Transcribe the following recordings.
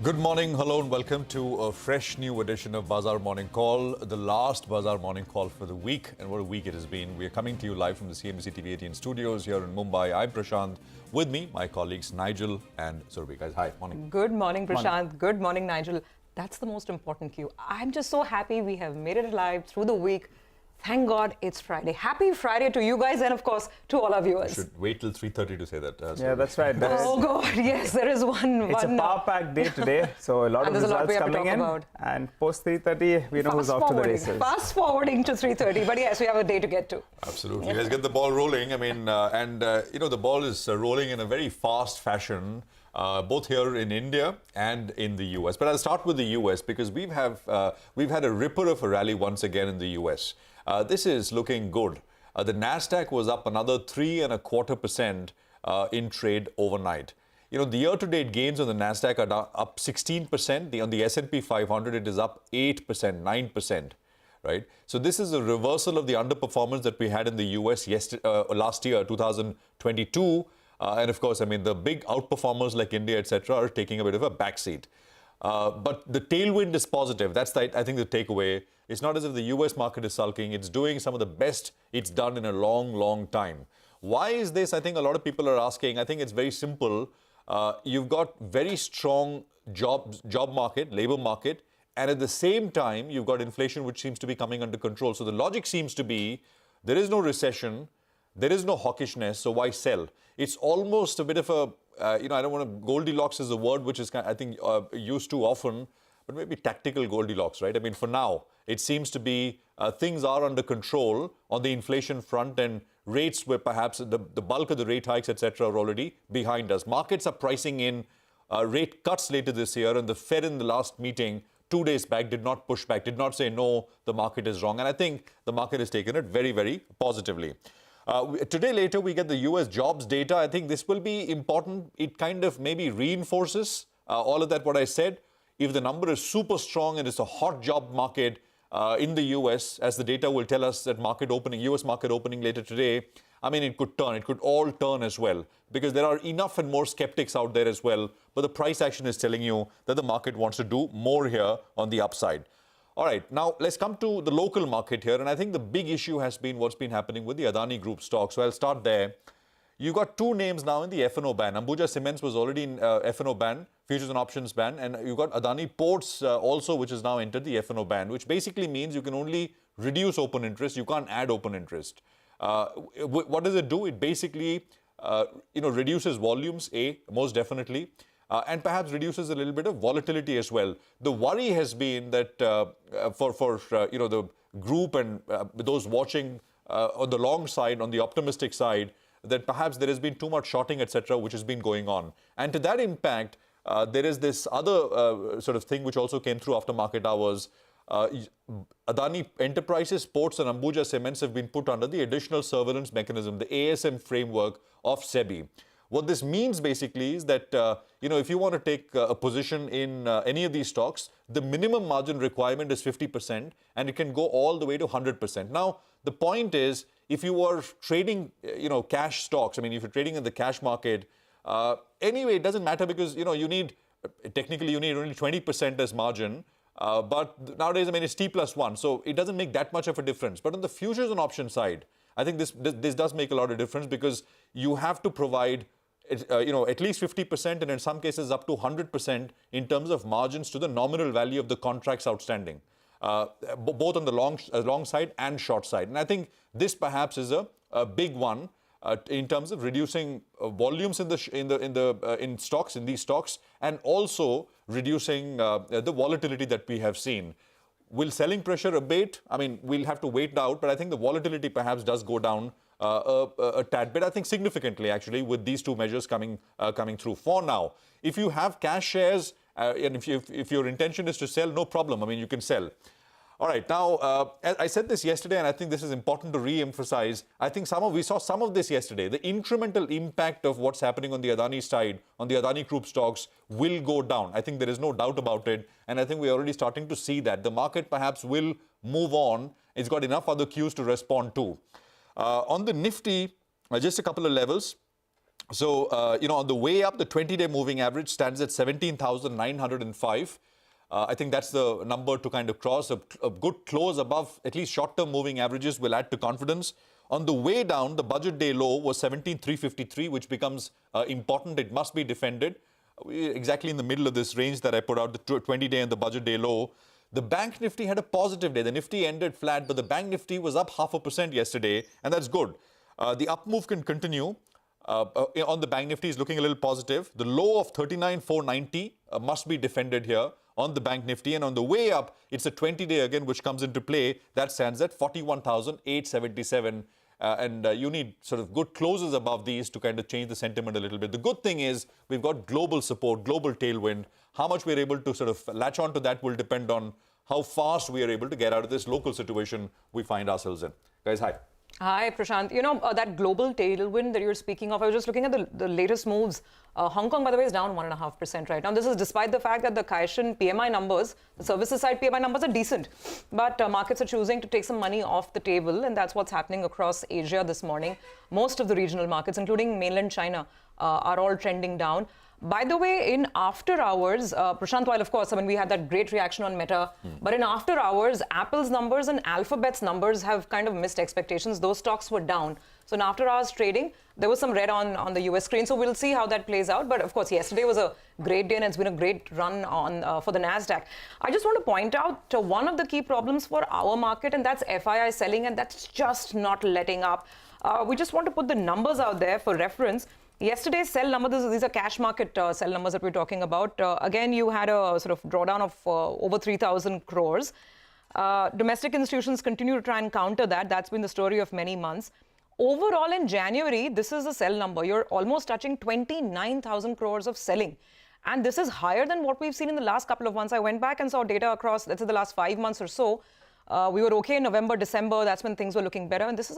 Good morning, hello and welcome to a fresh new edition of Bazaar Morning Call, the last Bazaar Morning Call for the week, and what a week it has been. We are coming to you live from the CNBC-TV18 studios here in Mumbai. I'm Prashant. With me, my colleagues Nigel and Surabhi. Guys, hi, morning. Good morning, Prashant. Good morning, Nigel. That's the most important cue. I'm just so happy we have made it alive through the week. Thank God it's Friday. Happy Friday to you guys and, of course, to all our viewers. You should wait till 3:30 to say that. Yeah, that's right. Oh, God, yes, there is one. It's a power-packed day today, so a lot of results coming in. About. And post 3:30, we know who's off to the races. Fast forwarding to 3:30, but yes, we have a day to get to. Absolutely. Let's get the ball rolling. I mean, the ball is rolling in a very fast fashion. Both here in India and in the US. But I'll start with the US because we've had a ripper of a rally once again in the US. This is looking good. The Nasdaq was up another 3.25% in trade overnight. You know, the year-to-date gains on the Nasdaq are up 16%. On the S&P 500, it is up 8%, 9%. Right? So this is a reversal of the underperformance that we had in the US last year, 2022. And of course, I mean, the big outperformers like India, etc., are taking a bit of a backseat. But the tailwind is positive. That's, I think, the takeaway. It's not as if the US market is sulking. It's doing some of the best it's done in a long, long time. Why is this? I think a lot of people are asking. I think it's very simple. You've got very strong job market, labor market, and at the same time, you've got inflation, which seems to be coming under control. So the logic seems to be there is no recession. There is no hawkishness, so why sell? It's almost a bit of a, I don't want to, Goldilocks is a word which is, I think, used too often, but maybe tactical Goldilocks, right? I mean, for now, it seems to be things are under control on the inflation front and rates where perhaps the bulk of the rate hikes, etc., are already behind us. Markets are pricing in rate cuts later this year, and the Fed in the last meeting 2 days back did not push back, did not say, no, the market is wrong. And I think the market has taken it very, very positively. Today later, we get the US jobs data. I think this will be important. It kind of maybe reinforces all of that, what I said. If the number is super strong and it's a hot job market in the US, as the data will tell us at market opening, US market opening later today, I mean, it could turn. It could all turn as well because there are enough and more skeptics out there as well. But the price action is telling you that the market wants to do more here on the upside. All right, now let's come to the local market here. And I think the big issue has been what's been happening with the Adani Group stock. So I'll start there. You've got two names now in the F&O ban. Ambuja Cements was already in F&O ban, futures and options ban. And you've got Adani Ports also, which has now entered the F&O ban, which basically means you can only reduce open interest. You can't add open interest. What does it do? It basically, reduces volumes, most definitely. And perhaps reduces a little bit of volatility as well. The worry has been that for the group and those watching on the long side, on the optimistic side, that perhaps there has been too much shorting, etc., which has been going on. And to that impact, there is this other sort of thing which also came through after market hours. Adani Enterprises, Ports and Ambuja Cements have been put under the additional surveillance mechanism, the ASM framework of SEBI. What this means basically is that, if you want to take a position in any of these stocks, the minimum margin requirement is 50% and it can go all the way to 100%. Now, the point is, if you are trading, cash stocks, I mean, if you're trading in the cash market, anyway, it doesn't matter because, technically you need only 20% as margin. But nowadays, I mean, it's T+1, so it doesn't make that much of a difference. But on the futures and option side, I think this does make a lot of difference because you have to provide at least 50% and in some cases up to 100% in terms of margins to the nominal value of the contracts outstanding, both on the long side and short side. And I think this perhaps is a big one in terms of reducing volumes in these stocks, and also reducing the volatility that we have seen. Will selling pressure abate? I mean, we'll have to wait out, but I think the volatility perhaps does go down a tad bit, I think significantly actually, with these two measures coming through. For now, if you have cash shares and if your intention is to sell, no problem. I mean, you can sell. All right, now, I said this yesterday, and I think this is important to re-emphasize. I think we saw some of this yesterday. The incremental impact of what's happening on the Adani side, on the Adani Group stocks, will go down. I think there is no doubt about it, and I think we're already starting to see that. The market perhaps will move on. It's got enough other cues to respond to. On the Nifty, just a couple of levels. So, on the way up, the 20-day moving average stands at 17,905. I think that's the number to kind of cross. A good close above at least short-term moving averages will add to confidence. On the way down, the budget day low was 17,353, which becomes important. It must be defended. We're exactly in the middle of this range that I put out, the 20-day and the budget day low. The Bank Nifty had a positive day. The Nifty ended flat, but the Bank Nifty was up 0.5% yesterday, and that's good. The up move can continue. On the Bank Nifty is looking a little positive. The low of 39,490 must be defended here on the Bank Nifty. And on the way up, it's a 20-day again, which comes into play. That stands at 41,877. You need sort of good closes above these to kind of change the sentiment a little bit. The good thing is we've got global support, global tailwind. How much we're able to sort of latch on to that will depend on how fast we are able to get out of this local situation we find ourselves in. Guys, hi. Hi, Prashant. That global tailwind that you're speaking of, I was just looking at the latest moves. Hong Kong, by the way, is down 1.5% right now. This is despite the fact that the Caixin PMI numbers, the services side PMI numbers are decent. But markets are choosing to take some money off the table, and that's what's happening across Asia this morning. Most of the regional markets, including mainland China, are all trending down. By the way, in after hours, Prashant, while of course, we had that great reaction on Meta, but in after hours, Apple's numbers and Alphabet's numbers have kind of missed expectations. Those stocks were down. So in after hours trading, there was some red on the US screen. So we'll see how that plays out. But of course, yesterday was a great day and it's been a great run on for the NASDAQ. I just want to point out one of the key problems for our market, and that's FII selling, and that's just not letting up. We just want to put the numbers out there for reference. Yesterday's sell number, these are cash market sell numbers that we're talking about. Again, you had a sort of drawdown of over 3,000 crores. Domestic institutions continue to try and counter that. That's been the story of many months. Overall, in January, this is the sell number. You're almost touching 29,000 crores of selling. And this is higher than what we've seen in the last couple of months. I went back and saw data across, let's say, the last 5 months or so. We were okay in November, December. That's when things were looking better. And this is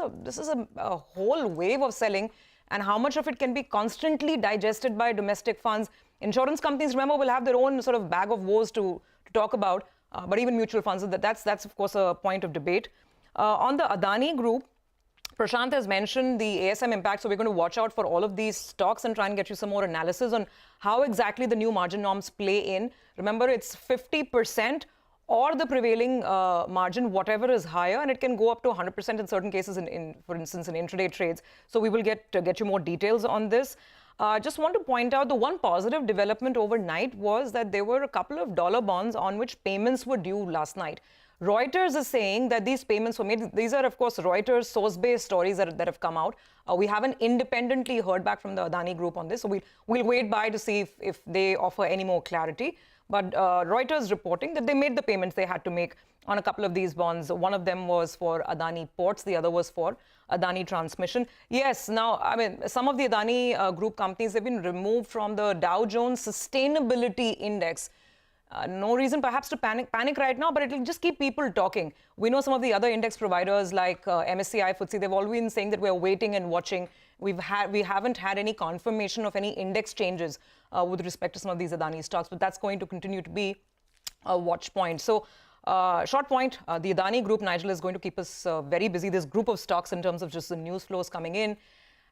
a whole wave of selling. And how much of it can be constantly digested by domestic funds. Insurance companies, remember, will have their own sort of bag of woes to talk about, but even mutual funds, that's of course a point of debate. On the Adani Group, Prashant has mentioned the ASM impact, so we're going to watch out for all of these stocks and try and get you some more analysis on how exactly the new margin norms play in. Remember, it's 50% or the prevailing margin, whatever is higher, and it can go up to 100% in certain cases, for instance, in intraday trades. So we will get you more details on this. Just want to point out the one positive development overnight was that there were a couple of dollar bonds on which payments were due last night. Reuters is saying that these payments were made. These are, of course, Reuters source-based stories that have come out. We haven't independently heard back from the Adani Group on this, so we'll wait by to see if they offer any more clarity. But Reuters reporting that they made the payments they had to make on a couple of these bonds. One of them was for Adani Ports, the other was for Adani Transmission. Yes, now, some of the Adani Group companies have been removed from the Dow Jones Sustainability Index. No reason perhaps to panic right now, but it'll just keep people talking. We know some of the other index providers like MSCI, FTSE, they've all been saying that we're waiting and watching. We haven't had any confirmation of any index changes with respect to some of these Adani stocks, but that's going to continue to be a watch point. So, short point, the Adani Group, Nigel, is going to keep us very busy. This group of stocks in terms of just the news flows coming in.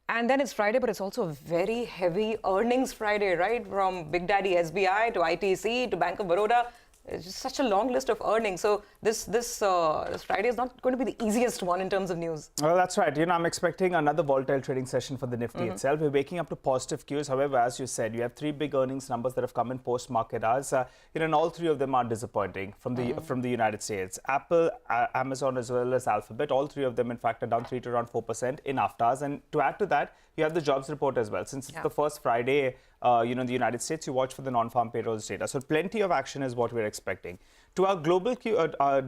And then it's Friday, but it's also a very heavy earnings Friday, right? From Big Daddy SBI to ITC to Bank of Baroda. It's just such a long list of earnings. So this Friday is not going to be the easiest one in terms of news. Well, that's right. I'm expecting another volatile trading session for the Nifty itself. We're waking up to positive cues. However, as you said, you have three big earnings numbers that have come in post-market hours. And all three of them are disappointing from the United States. Apple, Amazon, as well as Alphabet, all three of them, in fact, are down 3 to around 4% in after hours. And to add to that, you have the jobs report as well. Since it's the first Friday, in the United States, you watch for the non-farm payrolls data. So plenty of action is what we're expecting. To our global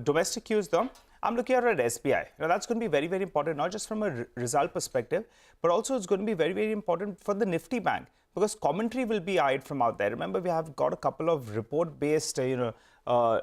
domestic cues, though, I'm looking at SBI. Now, that's going to be very, very important, not just from a result perspective, but also it's going to be very, very important for the Nifty Bank, because commentary will be eyed from out there. Remember, we have got a couple of report-based,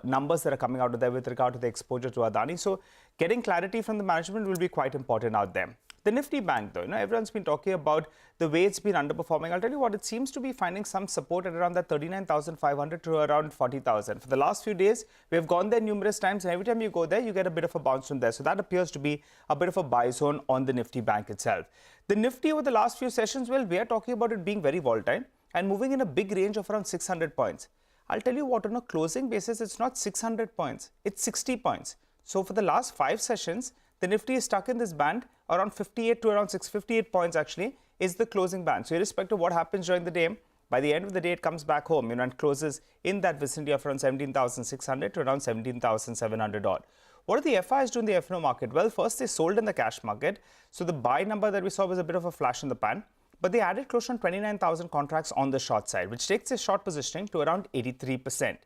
numbers that are coming out of there with regard to the exposure to Adani. So getting clarity from the management will be quite important out there. The Nifty Bank, though, everyone's been talking about the way it's been underperforming. I'll tell you what, it seems to be finding some support at around that 39,500 to around 40,000. For the last few days, we've gone there numerous times, and every time you go there, you get a bit of a bounce from there. So that appears to be a bit of a buy zone on the Nifty Bank itself. The Nifty over the last few sessions, well, we are talking about it being very volatile and moving in a big range of around 600 points. I'll tell you what, on a closing basis, it's not 600 points, it's 60 points. So for the last 5 sessions, the Nifty is stuck in this band around 58 to around 658 points actually is the closing band. So irrespective of what happens during the day, by the end of the day, it comes back home, and closes in that vicinity of around 17,600 to around 17,700 odd. What do the FIs do in the F&O market? Well, first they sold in the cash market. So the buy number that we saw was a bit of a flash in the pan, but they added close to 29,000 contracts on the short side, which takes their short positioning to around 83%.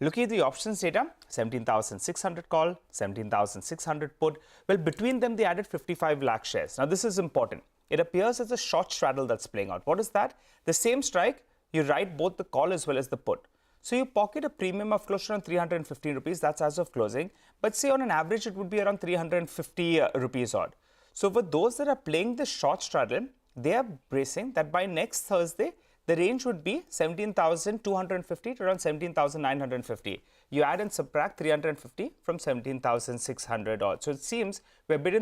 Looking at the options data, 17,600 call, 17,600 put. Well, between them, they added 55 lakh shares. Now, this is important. It appears as a short straddle that's playing out. What is that? The same strike, you write both the call as well as the put. So you pocket a premium of close to around 315 rupees. That's as of closing. But say on an average, it would be around 350 rupees odd. So for those that are playing the short straddle, they are bracing that by next Thursday, the range would be 17,250 to around 17,950. You add and subtract 350 from 17,600 odd. So it seems we're a bit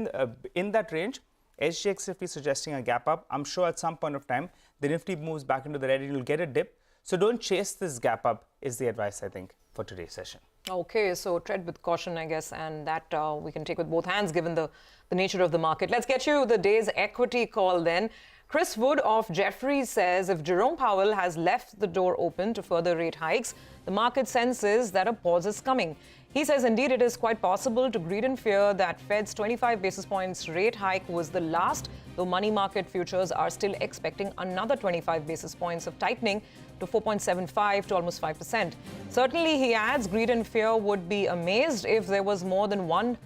in that range. SGX Nifty suggesting a gap up. I'm sure at some point of time, the Nifty moves back into the red and you'll get a dip. So don't chase this gap up is the advice, I think, for today's session. Okay, so tread with caution, I guess, and that we can take with both hands given the nature of the market. Let's get you the day's equity call then. Chris Wood of Jefferies says if Jerome Powell has left the door open to further rate hikes, the market senses that a pause is coming. He says indeed it is quite possible to greed and fear that Fed's 25 basis points rate hike was the last, though money market futures are still expecting another 25 basis points of tightening to 4.75 to almost 5%. Certainly, he adds, greed and fear would be amazed if there was more than one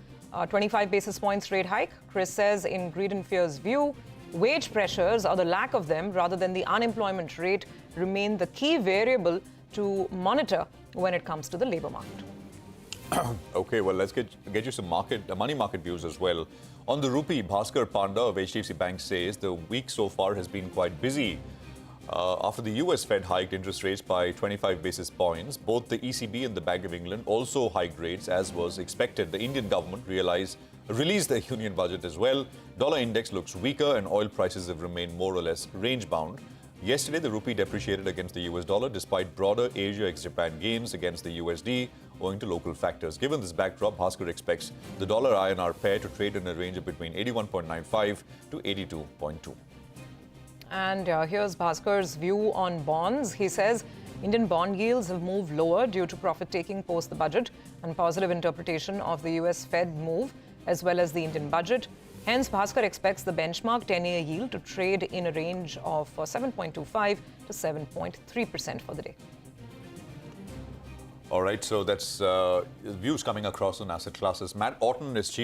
25 basis points rate hike. Chris says in greed and fear's view, wage pressures or the lack of them rather than the unemployment rate remain the key variable to monitor when it comes to the labor market. Okay, well, let's get you some money market views as well. On the rupee, Bhaskar Panda of HDFC Bank says the week so far has been quite busy. After the US Fed hiked interest rates by 25 basis points, both the ECB and the Bank of England also hiked rates as was expected. The Indian government released the union budget as well. Dollar index looks weaker and oil prices have remained more or less range-bound. Yesterday, the rupee depreciated against the US dollar despite broader Asia ex-Japan gains against the USD owing to local factors. Given this backdrop, Bhaskar expects the dollar INR pair to trade in a range of between 81.95 to 82.2. And here's Bhaskar's view on bonds. He says Indian bond yields have moved lower due to profit-taking post the budget and positive interpretation of the US Fed move as well as the Indian budget. Hence, Bhaskar expects the benchmark 10-year yield to trade in a range of 7.25 to 7.3% for the day. All right, so that's views coming across on asset classes. Matt Orton is Chief